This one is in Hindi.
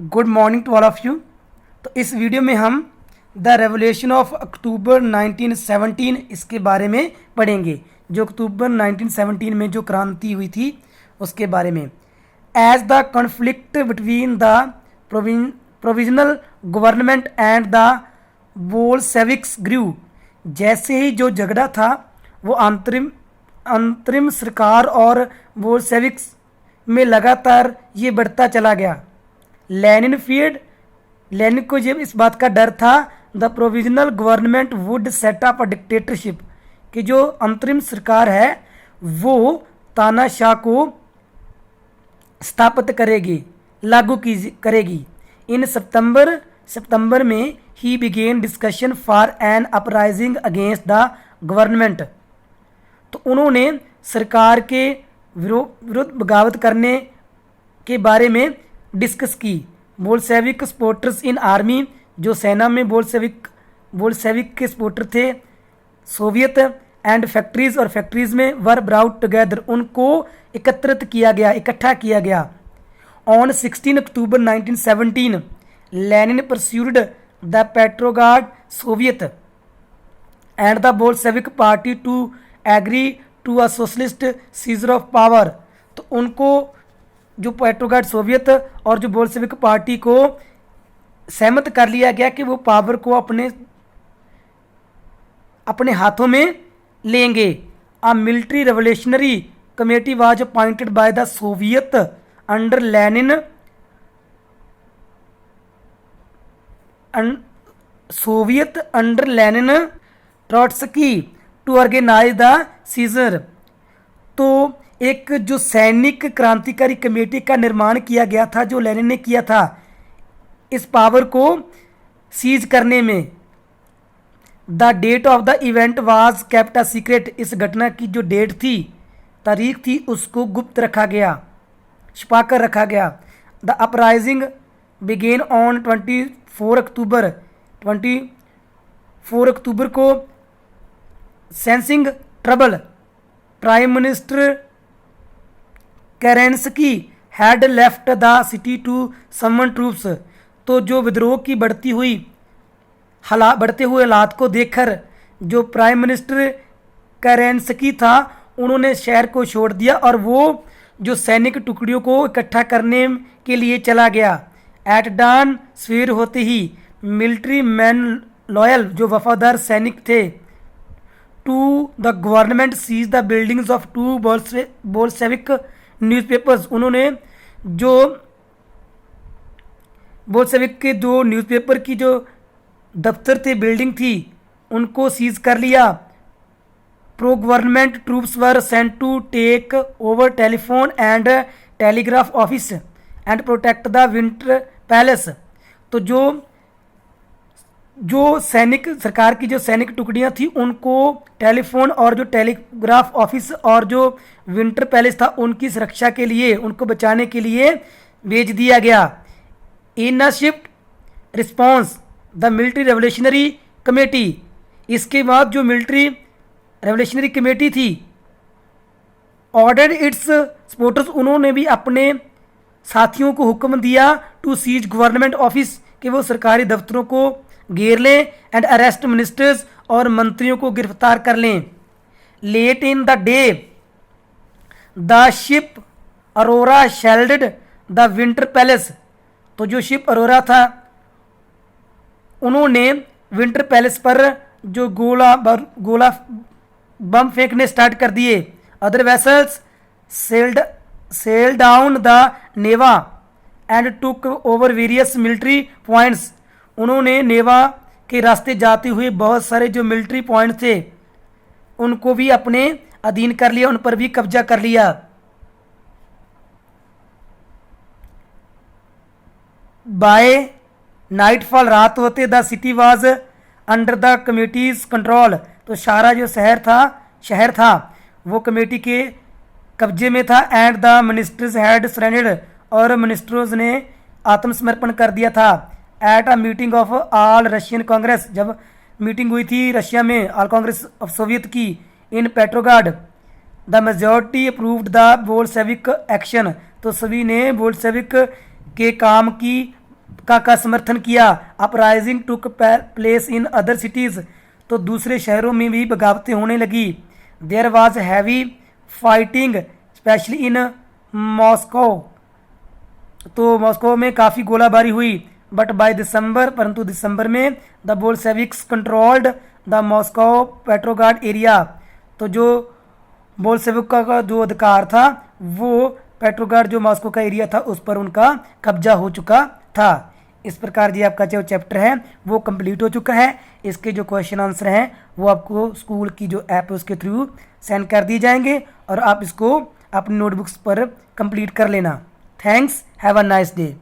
Good morning to all of you. तो इस वीडियो में हम द रेवोल्यूशन ऑफ अक्टूबर 1917 इसके बारे में पढ़ेंगे। जो अक्टूबर 1917 में जो क्रांति हुई थी उसके बारे में। As the conflict between the provisional government and the Bolsheviks grew, जैसे ही जो झगड़ा था वो अंतरिम सरकार और बोल्शेविक्स में लगातार ये बढ़ता चला गया। लेनिन को जब इस बात का डर था the provisional government would set up a dictatorship, कि जो अंतरिम सरकार है वो तानाशाह को स्थापित करेगी, लागू करेगी। इन सितंबर में ही begin discussion for an uprising against the government. तो उन्होंने सरकार के विरुद्ध बगावत करने के बारे में डिस्कस की। बोल्शेविक सपोर्टर्स इन आर्मी, जो सेना में बोल्शेविक के सपोर्टर थे, सोवियत एंड फैक्ट्रीज, और फैक्ट्रीज में वर ब्राउट टुगेदर, उनको इकट्ठा किया गया। On 16 October 1917 Lenin persuaded the Petrograd Soviet and the Bolshevik party to agree to a socialist seizure of power. तो उनको जो पेट्रोग्राड सोवियत और जो बोल्शेविक पार्टी को सहमत कर लिया गया कि वो पावर को अपने हाथों में लेंगे। A military revolutionary committee was appointed by the soviet under Lenin Trotsky to organise the seizure. तो एक जो सैनिक क्रांतिकारी कमेटी का निर्माण किया गया था, जो लेनिन ने किया था इस पावर को सीज करने में। The date of the event was kept a secret, इस घटना की जो डेट थी, तारीख थी, उसको गुप्त रखा गया, छुपा कर रखा गया। The uprising began on 24 October को sensing trouble prime minister Kerensky had left the city to summon troops. तो जो विद्रोह की बढ़ते हुए हालात को देखकर जो प्राइम मिनिस्टर केरेंस्की था, उन्होंने शहर को छोड़ दिया और वो जो सैनिक टुकड़ियों को इकट्ठा करने के लिए चला गया। एट डान सवेर होते ही मिलिट्री मैन लॉयल, जो वफादार सैनिक थे, to the government seize the buildings of to Bolshevik newspapers. उन्होंने जो बोल्शेविक के जो न्यूज़पेपर की जो दफ्तर थे, बिल्डिंग थी, उनको सीज कर लिया। Pro government troops were sent to take over telephone and telegraph office and protect the Winter Palace. तो जो सैनिक सरकार की जो सैनिक टुकड़ियां थी, उनको टेलीफोन और जो टेलीग्राफ ऑफिस और जो विंटर पैलेस था, उनकी सुरक्षा के लिए, उनको बचाने के लिए भेज दिया गया। In a swift response the military revolutionary committee, इसके बाद जो मिलिट्री रेवोल्यूशनरी कमेटी थी, ऑर्डर्ड इट्स सपोर्टर्स, उन्होंने भी अपने साथियों को हुक्म दिया टू सीज गवर्नमेंट ऑफिस, कि वो सरकारी दफ्तरों को घेर लें, एंड अरेस्ट मिनिस्टर्स, और मंत्रियों को गिरफ्तार कर लें। Late in the day the ship Aurora shelled the Winter Palace. तो जो शिप अरोरा था, उन्होंने विंटर पैलेस पर जो गोला बम फेंकने स्टार्ट कर दिए। Other vessels sail down the Neva and took over various military points. उन्होंने नेवा के रास्ते जाते हुए बहुत सारे जो मिलिट्री पॉइंट थे, उनको भी अपने अधीन कर लिया, उन पर भी कब्जा कर लिया। बाय नाइटफॉल, रात होते, the city was under the committees control. तो सारा जो शहर था वो कमेटी के कब्जे में था। And the ministers had surrendered, और मिनिस्टर्स ने आत्मसमर्पण कर दिया था। At a meeting of all Russian Congress, जब मीटिंग हुई थी रशिया में ऑल कांग्रेस ऑफ सोवियत की in Petrograd, the majority approved the Bolshevik action. तो सभी ने बोल्शेविक के काम की का समर्थन किया। Uprising took place in other cities, तो दूसरे शहरों में भी बगावतें होने लगी। There was heavy fighting specially in Moscow, तो मॉस्को में काफ़ी गोलाबारी हुई। बट बाय दिसंबर, परंतु दिसंबर में the Bolsheviks controlled the Moscow Petrograd area, तो जो बोल्शेविक का जो अधिकार था वो पेट्रोग्राड जो मॉस्को का एरिया था उस पर उनका कब्जा हो चुका था। इस प्रकार जी आपका जो चैप्टर है वो कंप्लीट हो चुका है। इसके जो क्वेश्चन आंसर हैं वो आपको स्कूल की जो ऐप है उसके थ्रू सेंड कर दिए जाएंगे और आप इसको अपनी नोटबुक्स पर कंप्लीट कर लेना। Thanks, have a nice day.